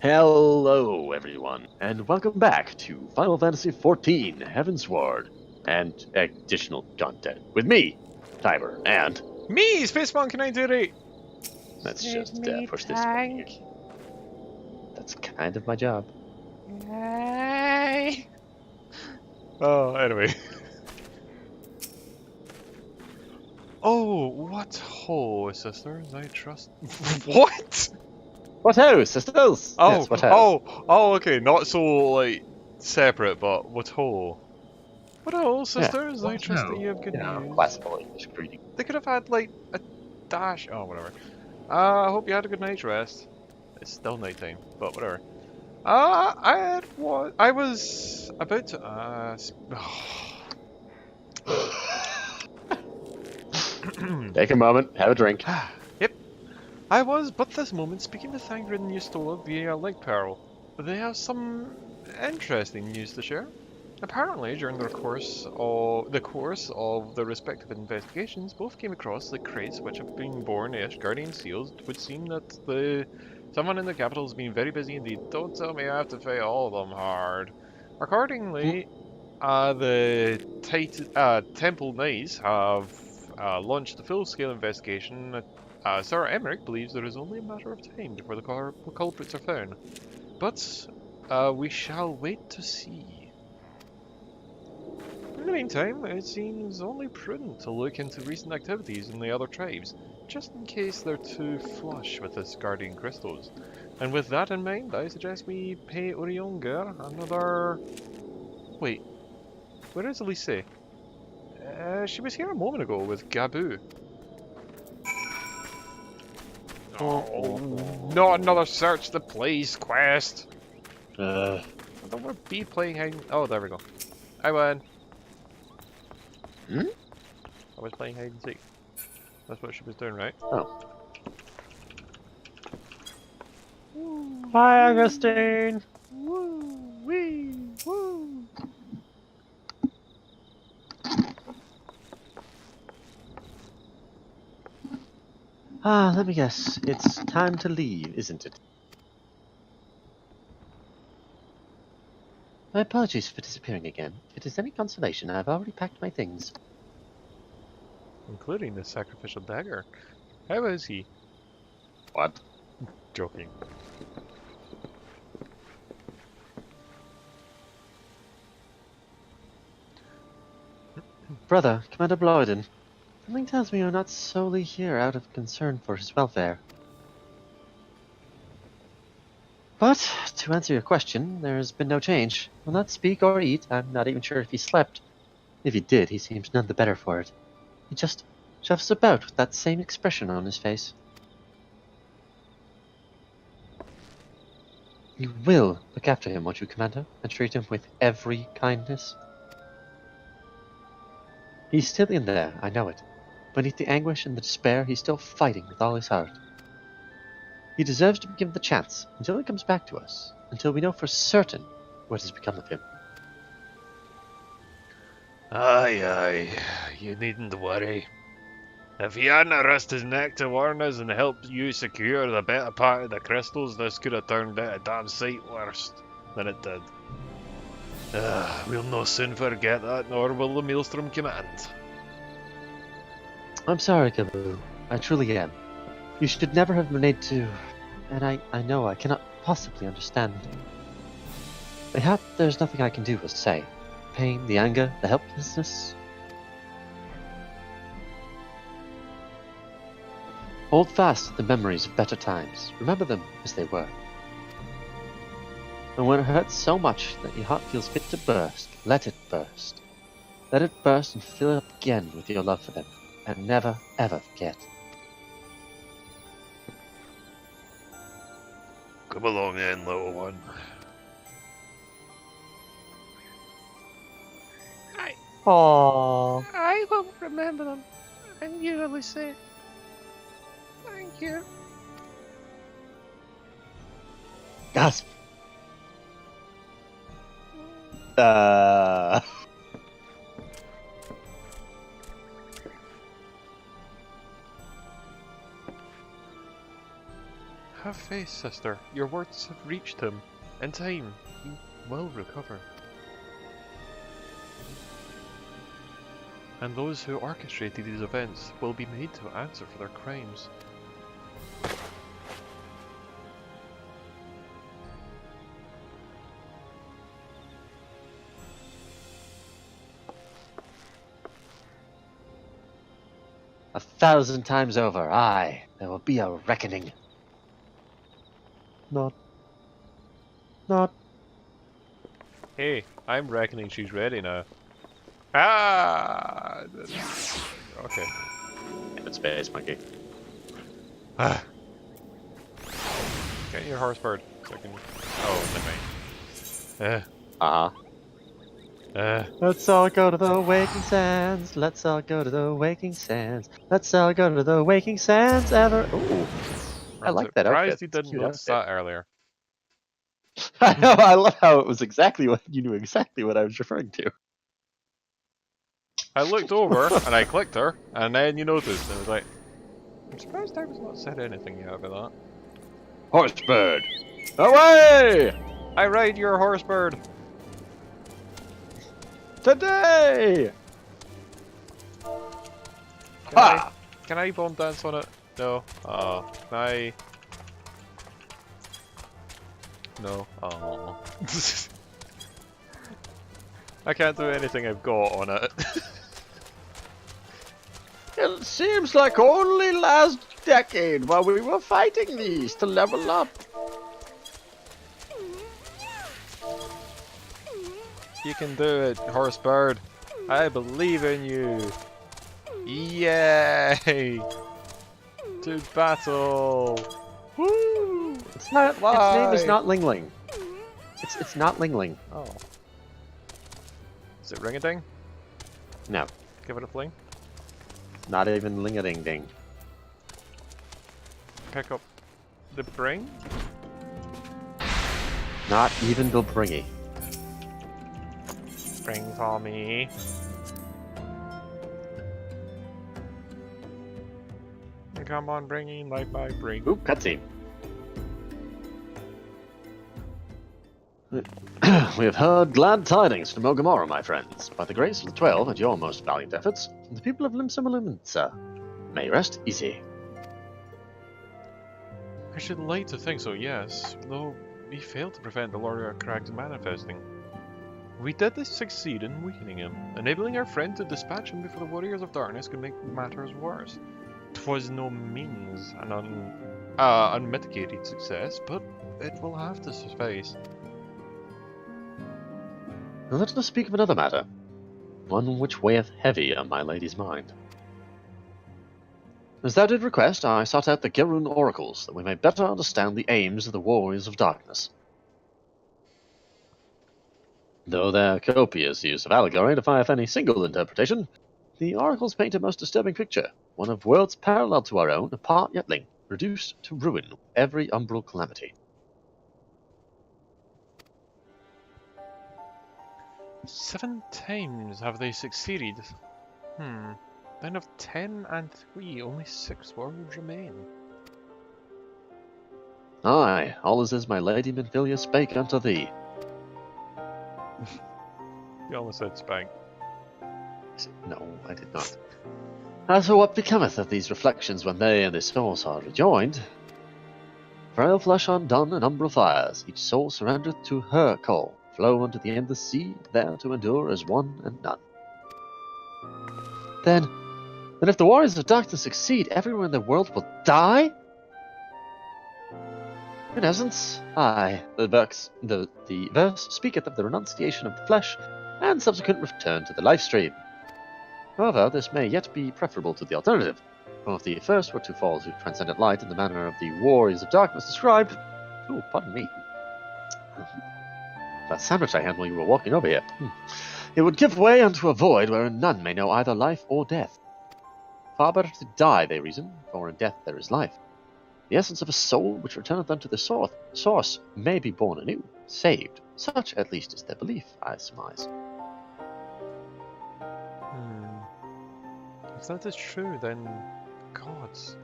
Hello, everyone, and welcome back to Final Fantasy XIV Heaven's Ward and additional content with me, Tiber, and Me, Spacemonkey928! let's Save just me, push this tank. button here. That's kind of my job. Yay. Oh, anyway. Oh, what ho, sisters, I trust. What? What ho, sisters? Oh, Yes, what ho? okay, not so, like, separate, but what ho. What ho, sisters, I What trust that ho? you have good news. Classical English greeting. They could have had, like, a dash. Oh, whatever. I hope you had a good night's rest. It's still nighttime, but whatever. I was about to ask. Take a moment, have a drink. Yep. I was but this moment speaking to Thangrid and Eustola via Lake Pearl. They have some interesting news to share. Apparently, during the course of the respective investigations, both came across the crates which have been borne as guardian seals. It would seem that someone in the capital has been very busy indeed. Don't tell me I have to fight all of them hard. Accordingly, the Temple Knights have launched a full-scale investigation. Sir Emmerich believes there is only a matter of time before the culprits are found. But we shall wait to see. In the meantime, it seems only prudent to look into recent activities in the other tribes, just in case they're too flush with this guardian crystals. And with that in mind, I suggest we pay Urionga another... Wait, where is Elise? She was here a moment ago with Gabu. Oh, not another search the place quest! I thought we'd be playing hide... Oh, there we go. I won. Hmm? I was playing hide and seek. That's what she was doing, right? Oh. Hi, Augustine. Woo! Wee! Woo! Let me guess. It's time to leave, isn't it? My apologies for disappearing again. If it is any consolation, I've already packed my things. Including the sacrificial dagger. How is he? What? Joking. Brother, Commander Bloyden, something tells me you're not solely here out of concern for his welfare. But, to answer your question, there's been no change. Will not speak or eat. I'm not even sure if he slept. If he did, he seems none the better for it. He just shuffles about with that same expression on his face. You will look after him, won't you, Commander, and treat him with every kindness? He's still in there, I know it. Beneath the anguish and the despair, he's still fighting with all his heart. He deserves to be given the chance until he comes back to us, until we know for certain what has become of him. Aye, you needn't worry. If he hadn't risked his neck to warn us and helped you secure the better part of the crystals, this could have turned out a damn sight worse than it did. We'll no soon forget that, nor will the Maelstrom command. I'm sorry, Gabu. I truly am. You should never have been made to... And I know I cannot possibly understand. Mayhap there's nothing I can do but say. Pain, the anger, the helplessness. Hold fast to the memories of better times. Remember them as they were. And when it hurts so much that your heart feels fit to burst, let it burst. Let it burst and fill it up again with your love for them. And never, ever forget. Come along then, little one. Aww. I will remember them. And you really say, thank you. Gasp! Have Have faith, sister. Your words have reached him. In time, he will recover. And those who orchestrated these events will be made to answer for their crimes. A 1,000 times over, aye, there will be a reckoning. Not. Hey, I'm reckoning she's ready now. Ah! Okay. Damn it, space monkey. Ah. Get your horse bird so I can. Oh, never mind. Let's all go to the waking sands. Let's all go to the waking sands. Let's all go to the waking sands ever. Ooh, I I'm like that outfit. surprised you It's a didn't cute notice outfit. that earlier. I know. I love how it was exactly what you knew exactly what I was referring to. I looked over and I clicked her, and then you noticed. And I was like, I'm surprised I was not said anything yet about that. Horse bird, away I ride your horse bird. today! Can I bomb dance on it? No. Can I? No. Oh. I can't do anything I've got on it. It seems like only last decade while we were fighting these to level up. You can do it, horse bird. I believe in you. Yay! To battle. Woo! It's not. Why? Its name is not Lingling. It's not Lingling. Oh. Is it ring-a-ding? No, Give it a fling. not even Ling-a-ding-ding. Pick up the bring. Not even Bilbringy. Bring for me. Come on, bringing light by bring. Oop, cutscene. We have heard glad tidings from Ogamora, my friends. By the grace of the 12 and your most valiant efforts, the people of Limsa may rest easy. I should like to think so, yes, though we failed to prevent the Lord of Crag's manifesting. We did this succeed in weakening him, enabling our friend to dispatch him before the Warriors of Darkness could make matters worse. 'Twas no means an unmitigated success, but it will have to suffice. Now let us speak of another matter, one which weigheth heavy on my lady's mind. As thou did request, I sought out the Gerun oracles, that we may better understand the aims of the Warriors of Darkness. Though their copious use of allegory defieth any single interpretation, the oracles paint a most disturbing picture, one of worlds parallel to our own, apart yet linked, reduced to ruin with every umbral calamity. 7 times have they succeeded. Then of 10 and 3, only 6 worlds remain. Aye, all is as my lady Minfilia spake unto thee. You almost said spank. No, I did not. As for what becometh of these reflections when they and this source are rejoined? Frail flesh undone and umbral fires, each soul surrendereth to her call, flow unto the endless sea, there to endure as one and none. Then if the Warriors of Darkness succeed, everyone in the world will die? In essence, aye, the verse speaketh of the renunciation of the flesh and subsequent return to the life stream. However, this may yet be preferable to the alternative, for if the first were to fall to transcendent light in the manner of the Warriors of Darkness described... Oh, pardon me. That sandwich I had while you were walking over here. It would give way unto a void wherein none may know either life or death. Far better to die, they reason, for in death there is life. The essence of a soul which returneth unto the source may be born anew, saved. Such, at least, is their belief, I surmise. If that is true, then... gods.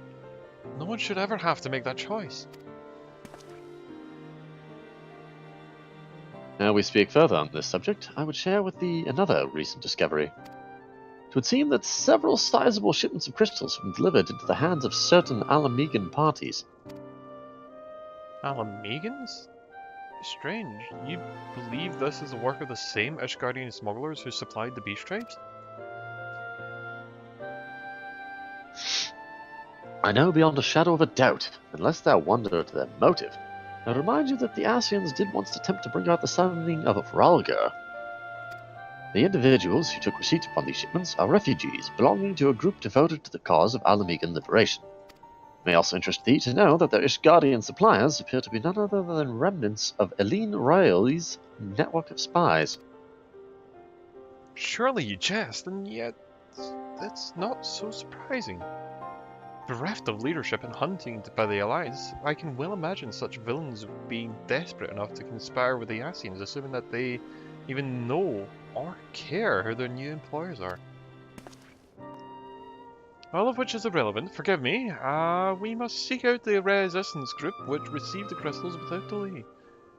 No one should ever have to make that choice. Now we speak further on this subject, I would share with thee another recent discovery. It would seem that several sizable shipments of crystals have been delivered into the hands of certain Alamegan parties. Alamegans? Strange. You believe this is the work of the same Ishgardian smugglers who supplied the beast tribes? I know beyond a shadow of a doubt, unless thou wonder at their motive. I remind you that the Asians did once attempt to bring out the summoning of Vralgar. The individuals who took receipt upon these shipments are refugees belonging to a group devoted to the cause of Alamegan liberation. It may also interest thee to know that their Ishgardian suppliers appear to be none other than remnants of Eileen Riley's network of spies. Surely you jest, and yet that's not so surprising. Bereft of leadership and hunted by the Alliance, I can well imagine such villains being desperate enough to conspire with the Asians, assuming that they even know or care who their new employers are. All of which is irrelevant, forgive me. We must seek out the resistance group which received the crystals without delay.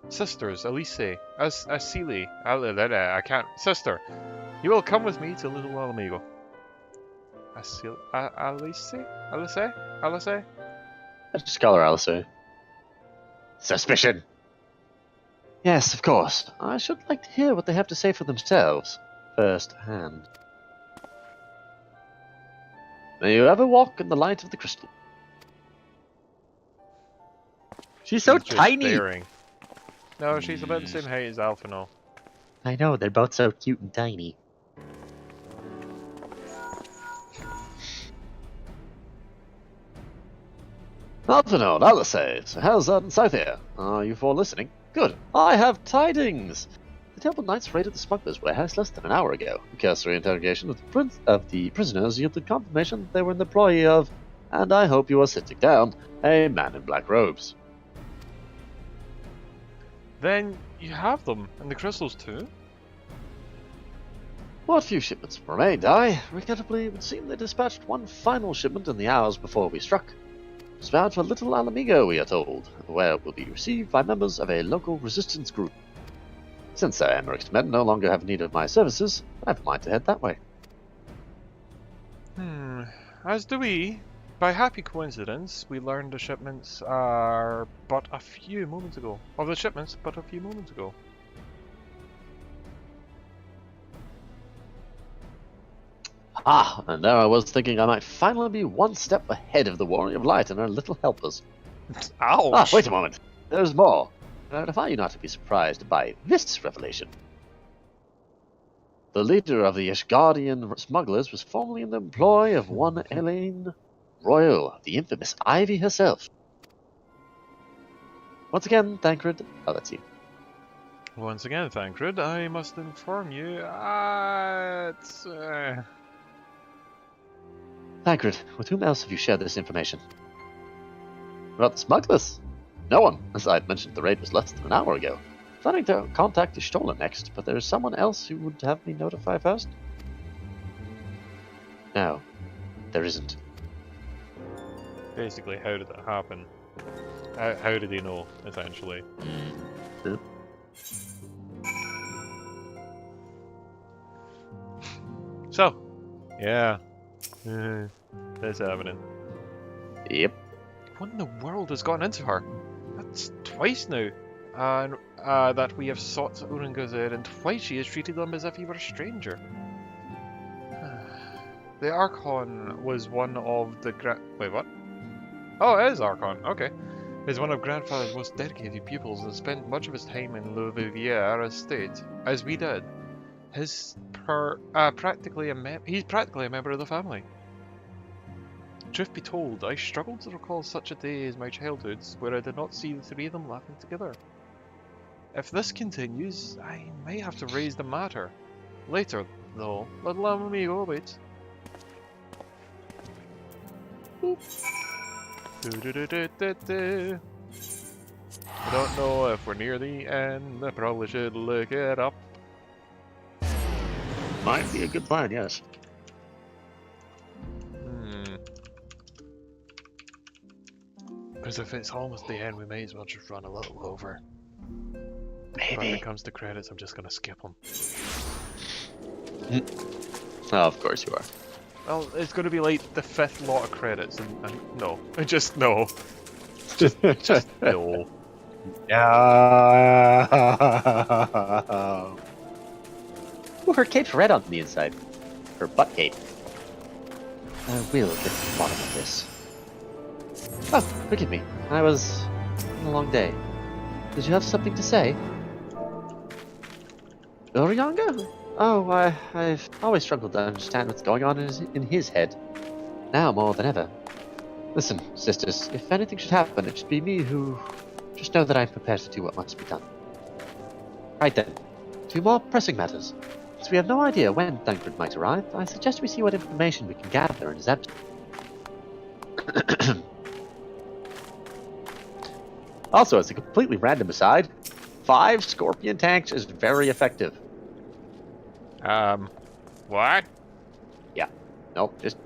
Sisters, Elise, Asili, I can't. Sister, you will come with me to Little Alamigo. Alice? I just call her Alice. Suspicion! Yes, of course. I should like to hear what they have to say for themselves, first hand. May you ever walk in the light of the crystal. She's so tiny! Staring. No, she's about the same height as Alphino. I know, they're both so cute and tiny. Alphino, Alice, so how's that in South here? Are you four listening? Good. I have tidings! The Temple Knights raided the smuggler's warehouse less than an hour ago. A cursory interrogation of the prisoners yielded confirmation that they were in the employ of, and I hope you are sitting down, a man in black robes. Then you have them, and the crystals too? What few shipments remained, regrettably, it would seem they dispatched one final shipment in the hours before we struck. It was bound for Little Alamigo, we are told, where it will be received by members of a local resistance group. Since Sir Emeric's men no longer have need of my services, I have a mind to head that way. As do we. By happy coincidence, we learned the shipments are but a few moments ago. Of the shipments, but a few moments ago. Ah, and there I was thinking I might finally be one step ahead of the Warrior of Light and her little helpers. Ouch! Ah, wait a moment. There's more. I defy you not to be surprised by this revelation. The leader of the Ishgardian smugglers was formerly in the employ of one Eileen Royal, the infamous Ivy herself. Once again, Thancred, that's you. Once again, Thancred, I must inform you, Thancred, with whom else have you shared this information? About the smugglers? No one, as I had mentioned the raid was less than an hour ago. Planning to contact Ishtola next, but there is someone else who would have me notify first? No, there isn't. Basically, how did that happen? How did he know, essentially? Yep. So, yeah. That's happening. Yep. What in the world has gotten into her? That's twice now. That we have sought Urungazir, and twice she has treated them as if he were a stranger. The Archon was one of the Wait, what? Oh, it is Archon, okay. Is one of Grandfather's most dedicated pupils and spent much of his time in Louvivier estate, as we did. He's practically a member of the family. Truth be told, I struggled to recall such a day as my childhood where I did not see the three of them laughing together. If this continues, I might have to raise the matter. Later, though, let me go, wait. I don't know if we're near the end, I probably should look it up. Might be a good plan, yes. Because if it's almost the end, we may as well just run a little over. But when Maybe. it comes to credits, I'm just gonna skip them. Oh, of course you are. Well, it's gonna be like the 5th lot of credits, and no. Just no. Just no. Yeah. Ooh, her cape's red on the inside. Her butt cape. I will get to the bottom of this. Oh, forgive me. I was on a long day. Did you have something to say? Urianga? Oh, I've always struggled to understand what's going on in his head. Now more than ever. Listen, sisters, if anything should happen, it should be me who... Just know that I'm prepared to do what must be done. Right then, 2 more pressing matters. Since we have no idea when Thancred might arrive, I suggest we see what information we can gather in his absence. Also, as a completely random aside, 5 Scorpion tanks is very effective. What? Yeah. Nope, just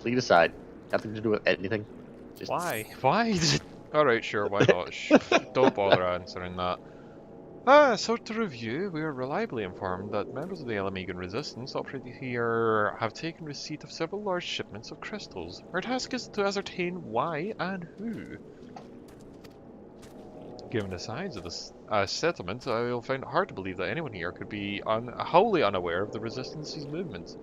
fleet aside. Nothing to do with anything. Just... Why? Why? Alright, sure, why not? Don't bother answering that. So to review, we are reliably informed that members of the Alamegan Resistance operating here have taken receipt of several large shipments of crystals. Our task is to ascertain why and who. Given the size of this settlement, I will find it hard to believe that anyone here could be wholly unaware of the Resistance's movements.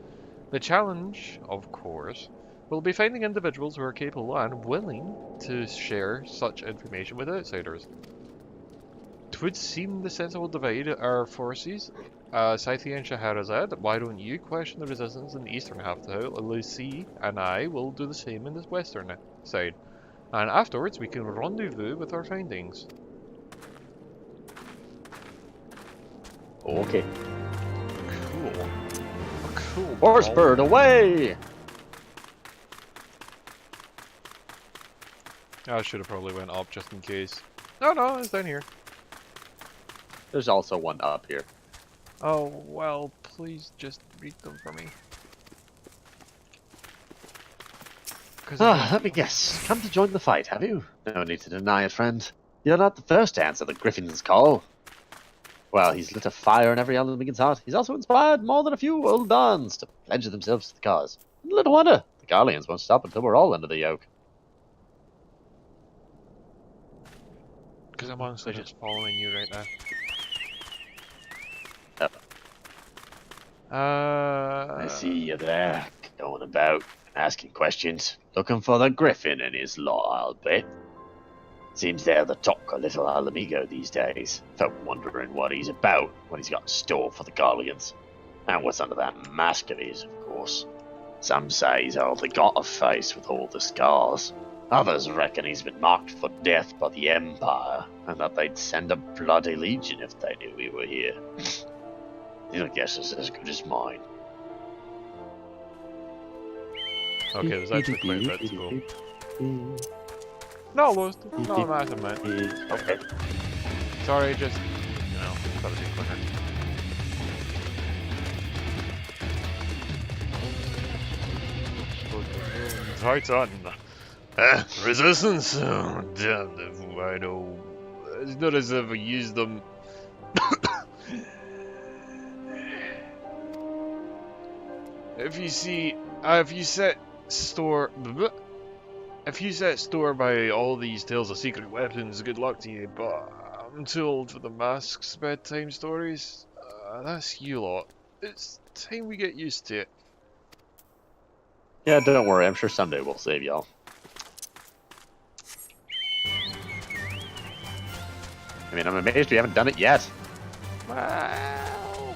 The challenge, of course, will be finding individuals who are capable and willing to share such information with outsiders. It would seem the sensible divide our forces. Scythia and Shahrazad, why don't you question the resistance in the eastern half of the hill? Lucy and I will do the same in the western side. And afterwards we can rendezvous with our findings. Okay. Cool. Cool. Horse bird away! I should have probably went up just in case. No, it's down here. There's also one up here. Oh, well, please just read them for me. Let me guess. Come to join the fight, have you? No need to deny it, friend. You're not the first to answer the Griffin's call. Well, he's lit a fire in every Alamegan's heart. He's also inspired more than a few old dons to pledge themselves to the cause. Little wonder, the Garleans won't stop until we're all under the yoke. Because I'm honestly just following you right now. I see you there, going about, asking questions, looking for the Griffin and his law, I'll bet. Seems they're the talk of little Alamigo these days. Folk wondering what he's about, what he's got in store for the Garleans. And what's under that mask of his, of course. Some say he's hardly got a face with all the scars. Others reckon he's been marked for death by the Empire, and that they'd send a bloody legion if they knew we were here. Your guess is as good as mine. Okay, there's actually quite a bit to go. No, Lost. No, massive, man. Okay. Sorry, just, gotta be quicker. Right on. Resistance? Oh, damn if I know. It's not as if I used them. If you set store by all these tales of secret weapons, good luck to you, but I'm too old for the masks bedtime stories. That's you lot. It's time we get used to it. Yeah, don't worry, I'm sure someday we'll save y'all. I mean, I'm amazed we haven't done it yet. Well,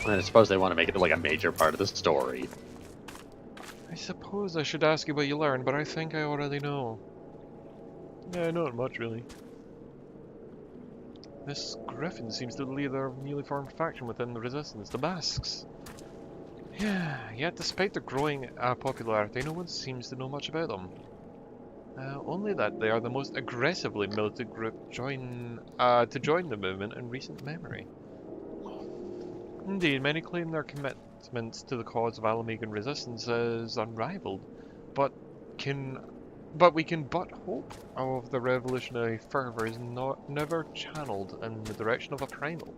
And I suppose they want to make it like a major part of the story. I suppose I should ask you what you learned, but I think I already know. Yeah, not much really. This Griffin seems to lead their newly formed faction within the Resistance, the Masks. Yeah, yet despite their growing popularity, no one seems to know much about them. Only that they are the most aggressively militant group to join the movement in recent memory. Indeed, many claim their commitment to the cause of Alamegan resistance as unrivaled, but can But we can but hope of the revolutionary fervor is never channeled in the direction of a primal.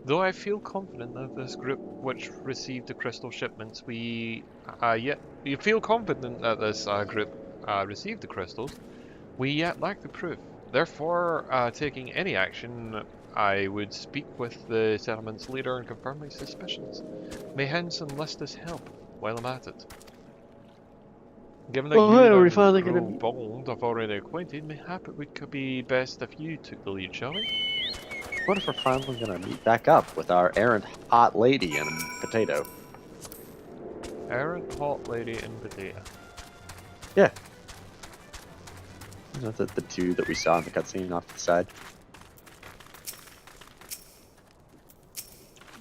Though I feel confident that this group which received the crystal shipments, you feel confident that this group received the crystals, we yet lack the proof. Therefore, taking any action, I would speak with the settlement's leader and confirm my suspicions. May hence enlist his help while I'm at it. Given that Well, you hey, and are we finally gonna Gro Bond have already acquainted, mayhap it could be best if you took the lead, shall we? What if we're finally gonna meet back up with our errant hot lady and potato? Errant hot lady and potato. Yeah. You know, the two that we saw in the cutscene off to the side.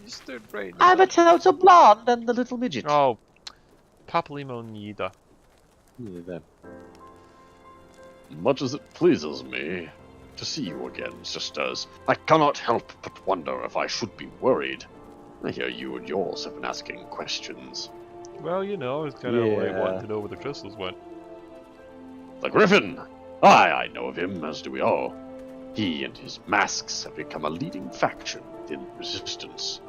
You stood right I'm there. a total blonde and the little midget. Oh, Papalimon. Yeah, that. Much as it pleases me to see you again, sisters, I cannot help but wonder if I should be worried. I hear you and yours have been asking questions. Well, you know, it's kind of like Yeah. wanting to know where the crystals went. The Griffin! Aye, I know of him, as do we all. He and his masks have become a leading faction within the Resistance.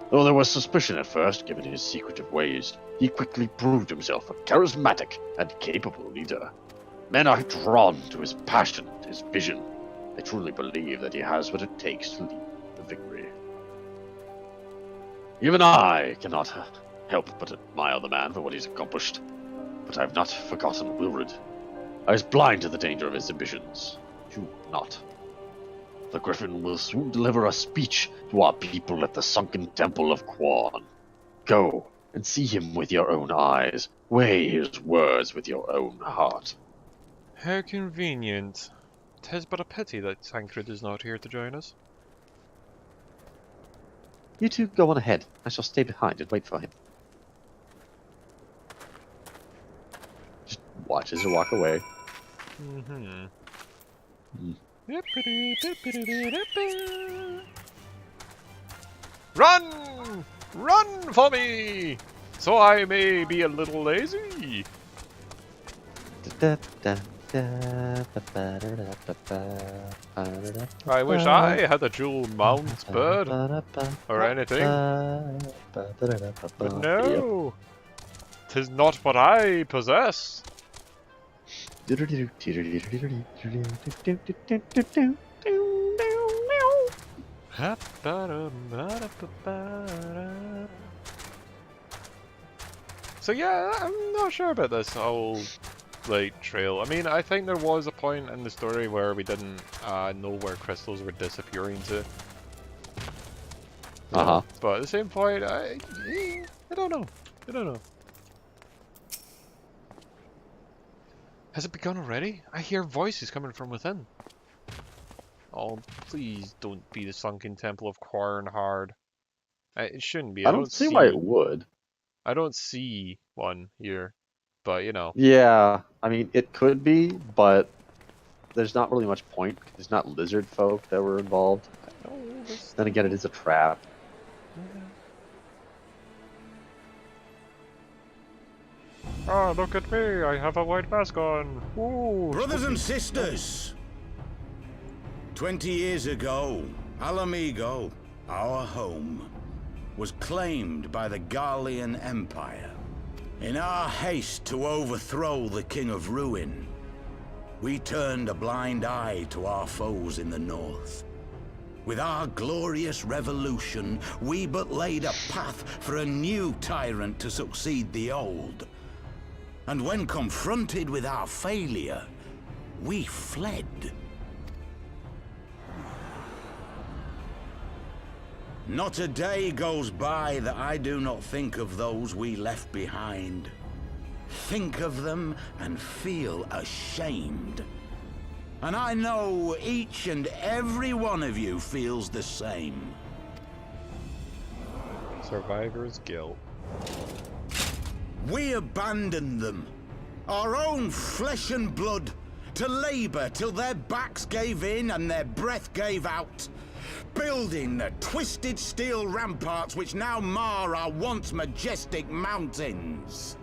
Though there was suspicion at first, given his secretive ways, he quickly proved himself a charismatic and capable leader. Men are drawn to his passion and his vision. They truly believe that he has what it takes to lead to victory. Even I cannot help but admire the man for what he's accomplished. But I have not forgotten Wilred. I was blind to the danger of his ambitions. You not. The Griffin will soon deliver a speech to our people at the sunken temple of Quan. Go and see him with your own eyes. Weigh his words with your own heart. How convenient. 'Tis but a pity that Tancred is not here to join us. You two go on ahead. I shall stay behind and wait for him. Just watch as you walk away. Mm-hmm. Mm. Run! Run for me! So I may be a little lazy. I wish I had a jewel mount bird or anything. But no, 'tis not what I possess. So yeah, I'm not sure about this whole like trail. I mean, I think there was a point in the story where we didn't know where crystals were disappearing to. Uh-huh. But at the same point, I don't know. I don't know. Has it begun already? I hear voices coming from within. Oh, please don't be the sunken temple of Quarnhard. It shouldn't be. I don't see why it would. I don't see one here, but you know. Yeah, I mean, it could be, but there's not really much point. There's not lizard folk that were involved. No, Then again, it is a trap. Oh, look at me! I have a white mask on. Ooh, Brothers and sisters, 20 years ago, Alamigo, our home, was claimed by the Garlean Empire. In our haste to overthrow the King of Ruin, we turned a blind eye to our foes in the north. With our glorious revolution, we but laid a path for a new tyrant to succeed the old. And when confronted with our failure, we fled. Not a day goes by that I do not think of those we left behind. Think of them and feel ashamed. And I know each and every one of you feels the same. Survivor's guilt. We abandoned them, our own flesh and blood, to labor till their backs gave in and their breath gave out, building the twisted steel ramparts which now mar our once majestic mountains.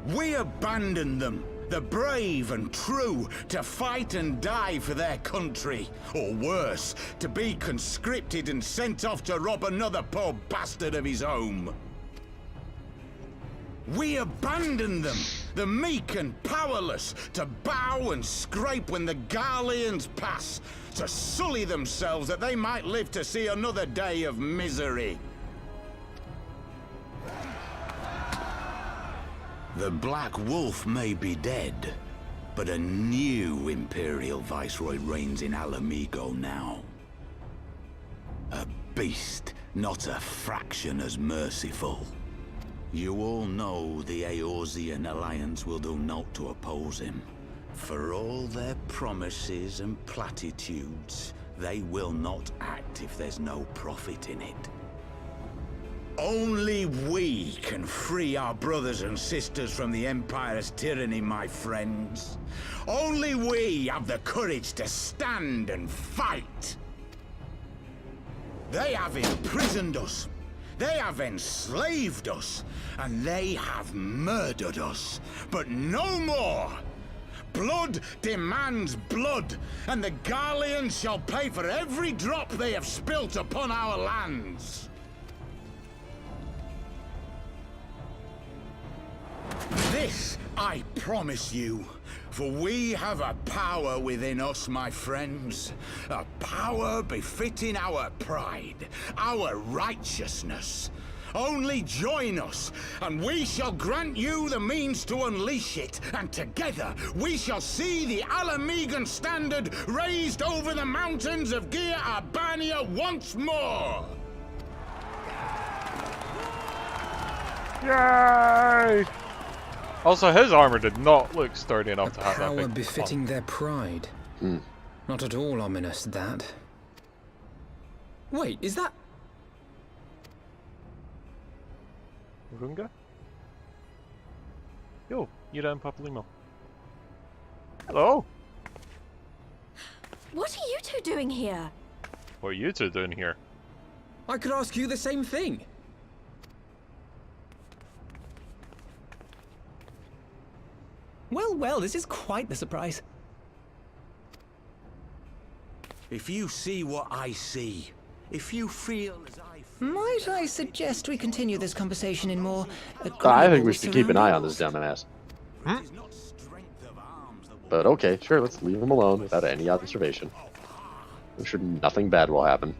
We abandoned them The brave and true to fight and die for their country. Or worse, to be conscripted and sent off to rob another poor bastard of his home. We abandon them, the meek and powerless, to bow and scrape when the Garleans pass, to sully themselves that they might live to see another day of misery. The Black Wolf may be dead, but a new Imperial Viceroy reigns in Alamigo now. A beast, not a fraction as merciful. You all know the Eorzean Alliance will do naught to oppose him. For all their promises and platitudes, they will not act if there's no profit in it. Only we can free our brothers and sisters from the Empire's tyranny, my friends. Only we have the courage to stand and fight. They have imprisoned us. They have enslaved us. And they have murdered us. But no more! Blood demands blood, and the Garleans shall pay for every drop they have spilt upon our lands. This I promise you, for we have a power within us, my friends. A power befitting our pride, our righteousness. Only join us, and we shall grant you the means to unleash it, and together we shall see the Alamigan standard raised over the mountains of Gia Arbania once more! Yay! Also, his armor did not look sturdy enough to have that power big befitting bump. their pride. Not at all ominous, that. Wait, is that... Runga? Yo, Ira and Papalimo. Hello! What are you two doing here? What are you two doing here? I could ask you the same thing. Well, this is quite the surprise. If you see what I see, if you feel as I feel... Might I suggest we continue this conversation in more I think we should keep an eye on this dumbass. It is not strength of arms that will... But okay, sure, let's leave him alone without any observation. I'm sure nothing bad will happen.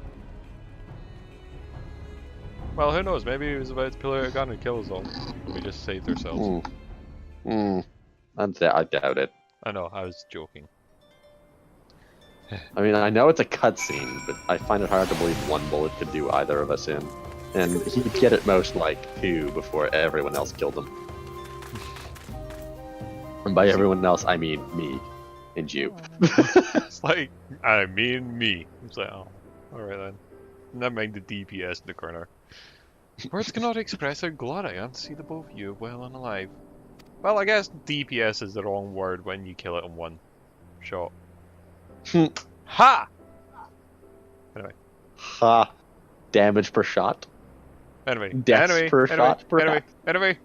Well, who knows? Maybe he was about to pull out a gun and kill us all. We just saved ourselves. I doubt it. I know, I was joking. I mean, I know it's a cutscene, but I find it hard to believe one bullet could do either of us in. And he'd get at most like 2 before everyone else killed him. And by everyone else, I mean me and you. It's like, I mean me. It's like, oh, alright then. Never mind the DPS in the corner. Words cannot express how glad I am to see the both of you well and alive. Well, I guess DPS is the wrong word when you kill it in one shot. Ha! Anyway. Ha! Damage per shot. Anyway. Deaths per shot per Anyway. Anyway.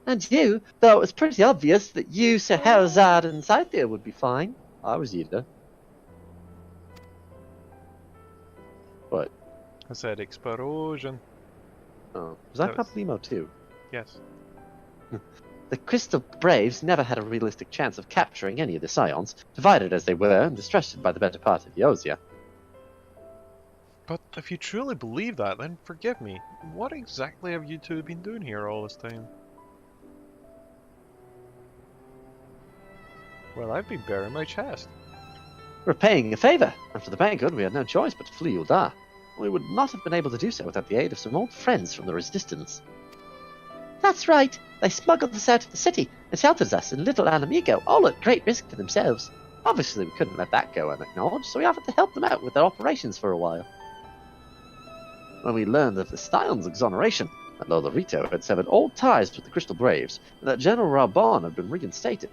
And you, though it was pretty obvious that you, Scheherazade, and Scythia would be fine. I was Ida. What? I said explosion. Oh, was that That was- Paplimo too? Yes. The Crystal Braves never had a realistic chance of capturing any of the Scions, divided as they were and distrusted by the better part of Eorzea. But if you truly believe that, then forgive me. What exactly have you two been doing here all this time? Well, I've been bearing my chest. We're paying a favour. After the banquet, we had no choice but to flee Uldar. We would not have been able to do so without the aid of some old friends from the Resistance. That's right. They smuggled us out of the city and sheltered us in Little Alamigo, all at great risk to themselves. Obviously, we couldn't let that go unacknowledged, so we offered to help them out with their operations for a while. When we learned of the Scion's exoneration, that Lolorito had severed all ties with the Crystal Braves, and that General Raubon had been reinstated,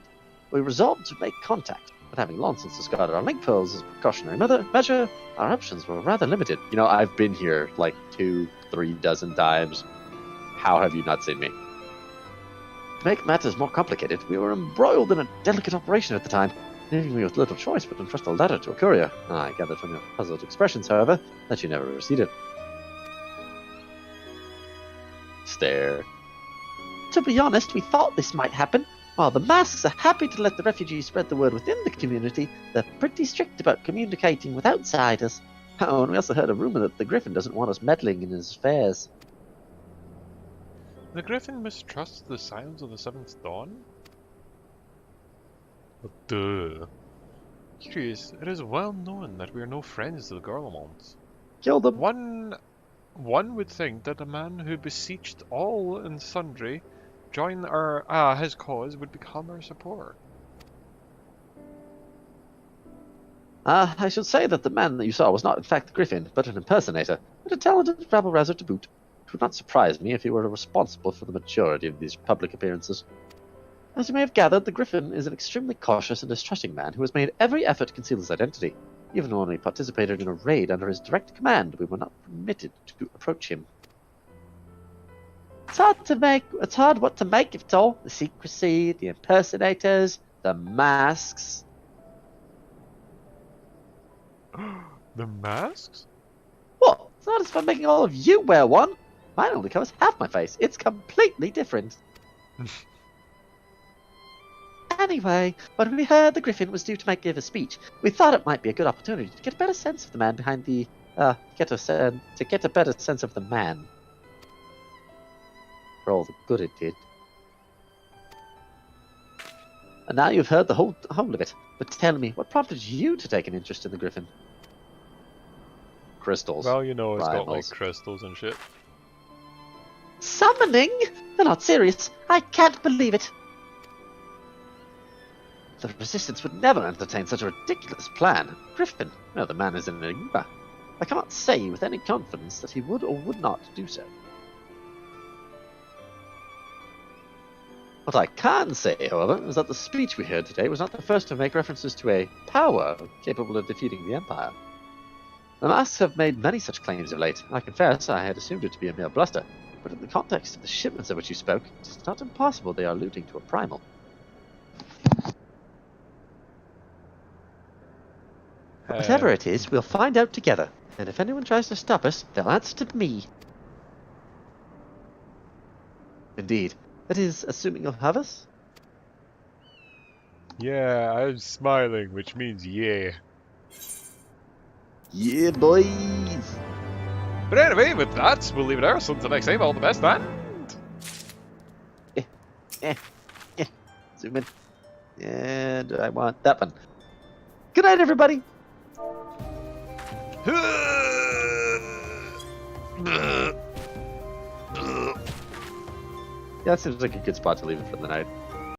we resolved to make contact, but having long since discarded our link pearls as a precautionary measure, our options were rather limited. You know, I've been here like 2-3 dozen times. How have you not seen me? To make matters more complicated, we were embroiled in a delicate operation at the time, leaving me with little choice but to entrust a letter to a courier. I gathered from your puzzled expressions, however, that you never received it. Stare. To be honest, we thought this might happen. While the masks are happy to let the refugees spread the word within the community, they're pretty strict about communicating with outsiders. Oh, and we also heard a rumor that the Griffin doesn't want us meddling in his affairs. The Griffin mistrusts the signs of the Seventh Dawn? Duh. Curious, it is well known that we are no friends to the Garlemons. Kill them. One would think that a man who beseeched all and sundry join his cause would become our support. I should say that the man that you saw was not in fact the Griffin, but an impersonator, and a talented rabble-rouser to boot. It would not surprise me if he were responsible for the majority of these public appearances. As you may have gathered, the Griffin is an extremely cautious and distrusting man who has made every effort to conceal his identity. Even when we participated in a raid under his direct command, we were not permitted to approach him. It's hard what to make of it all. The secrecy, the impersonators, the masks. The masks? What? It's not as fun making all of you wear one. Mine only covers half my face. It's completely different. Anyway, when we heard the Griffin was due to give a speech, we thought it might be a good opportunity to get a better sense of the man behind the... to get a better sense of the man. For all the good it did. And now you've heard the whole of it. But tell me, what prompted you to take an interest in the Griffin? Crystals. Well, you know, it's got like Rivals. crystals and shit. Summoning? You're not serious. I can't believe it. The Resistance would never entertain such a ridiculous plan. Griffin, well, the man is an enigma. I cannot say with any confidence that he would or would not do so. What I can say, however, is that the speech we heard today was not the first to make references to a power capable of defeating the Empire. The masks have made many such claims of late. I confess I had assumed it to be a mere bluster, but in the context of the shipments of which you spoke, it is not impossible they are alluding to a primal. Whatever it is, we'll find out together, and if anyone tries to stop us, they'll answer to me. Indeed. That is, assuming you'll have us? Yeah, I'm smiling, which means yeah. Yeah, boys! But anyway, with that, we'll leave it there. So until next time, all the best, and... Zoom in. And I want that one. Good night, everybody! Yeah, that seems like a good spot to leave it for the night.